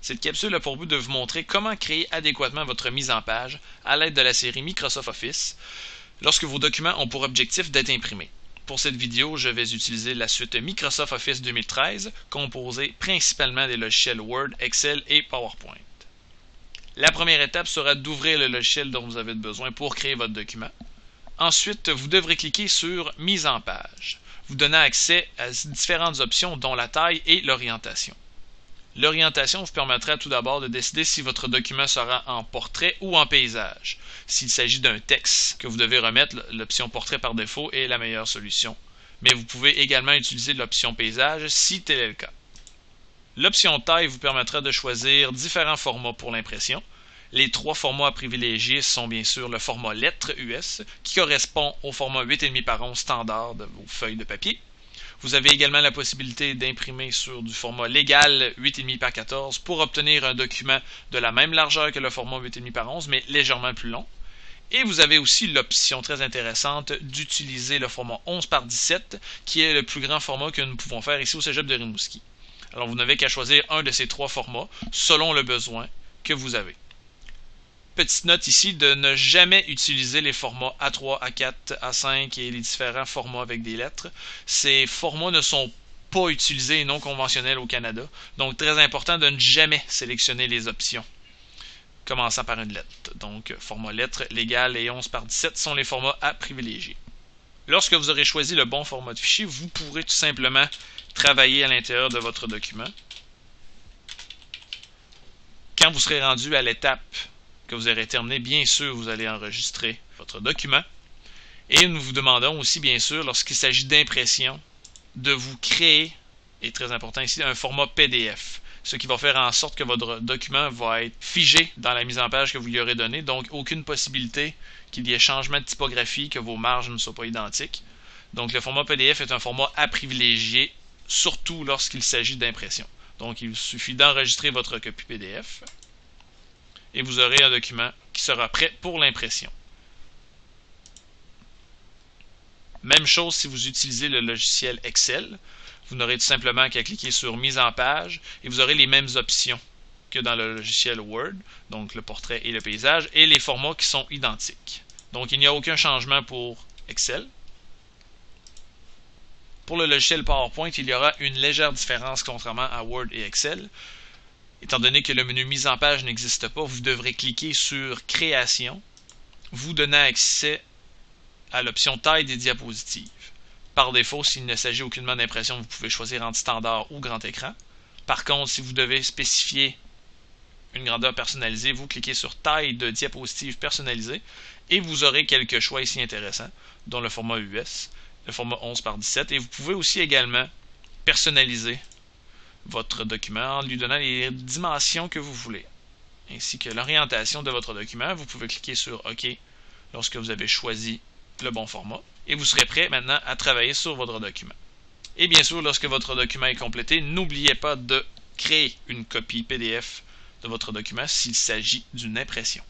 Cette capsule a pour but de vous montrer comment créer adéquatement votre mise en page à l'aide de la série Microsoft Office lorsque vos documents ont pour objectif d'être imprimés. Pour cette vidéo, je vais utiliser la suite Microsoft Office 2013, composée principalement des logiciels Word, Excel et PowerPoint. La première étape sera d'ouvrir le logiciel dont vous avez besoin pour créer votre document. Ensuite, vous devrez cliquer sur « Mise en page », vous donnant accès à différentes options dont la taille et l'orientation. L'orientation vous permettra tout d'abord de décider si votre document sera en portrait ou en paysage. S'il s'agit d'un texte que vous devez remettre, l'option portrait par défaut est la meilleure solution. Mais vous pouvez également utiliser l'option paysage si tel est le cas. L'option taille vous permettra de choisir différents formats pour l'impression. Les trois formats à privilégier sont bien sûr le format lettre US, qui correspond au format 8,5 par 11 standard de vos feuilles de papier. Vous avez également la possibilité d'imprimer sur du format légal 8,5 par 14 pour obtenir un document de la même largeur que le format 8,5 par 11, mais légèrement plus long. Et vous avez aussi l'option très intéressante d'utiliser le format 11 par 17, qui est le plus grand format que nous pouvons faire ici au Cégep de Rimouski. Alors vous n'avez qu'à choisir un de ces trois formats selon le besoin que vous avez. Petite note ici de ne jamais utiliser les formats A3, A4, A5 et les différents formats avec des lettres. Ces formats ne sont pas utilisés et non conventionnels au Canada, donc très important de ne jamais sélectionner les options, commençant par une lettre. Donc format lettre, légal et 11 par 17 sont les formats à privilégier. Lorsque vous aurez choisi le bon format de fichier, vous pourrez tout simplement travailler à l'intérieur de votre document. Quand vous serez rendu à l'étape que vous aurez terminé, bien sûr, vous allez enregistrer votre document. Et nous vous demandons aussi, bien sûr, lorsqu'il s'agit d'impression, de vous créer, et très important ici, un format PDF. Ce qui va faire en sorte que votre document va être figé dans la mise en page que vous lui aurez donnée. Donc, aucune possibilité qu'il y ait changement de typographie, que vos marges ne soient pas identiques. Donc, le format PDF est un format à privilégier, surtout lorsqu'il s'agit d'impression. Donc, il suffit d'enregistrer votre copie PDF. Et vous aurez un document qui sera prêt pour l'impression. Même chose si vous utilisez le logiciel Excel. Vous n'aurez tout simplement qu'à cliquer sur Mise en page et vous aurez les mêmes options que dans le logiciel Word, donc le portrait et le paysage, et les formats qui sont identiques. Donc il n'y a aucun changement pour Excel. Pour le logiciel PowerPoint, il y aura une légère différence contrairement à Word et Excel. Étant donné que le menu mise en page n'existe pas, vous devrez cliquer sur Création, vous donnant accès à l'option taille des diapositives. Par défaut, s'il ne s'agit aucunement d'impression, vous pouvez choisir entre standard ou grand écran. Par contre, si vous devez spécifier une grandeur personnalisée, vous cliquez sur taille de diapositive personnalisée et vous aurez quelques choix ici intéressants, dont le format US, le format 11 par 17, et vous pouvez aussi également personnaliser votre document en lui donnant les dimensions que vous voulez, ainsi que l'orientation de votre document. Vous pouvez cliquer sur OK lorsque vous avez choisi le bon format et vous serez prêt maintenant à travailler sur votre document. Et bien sûr, lorsque votre document est complété, n'oubliez pas de créer une copie PDF de votre document s'il s'agit d'une impression.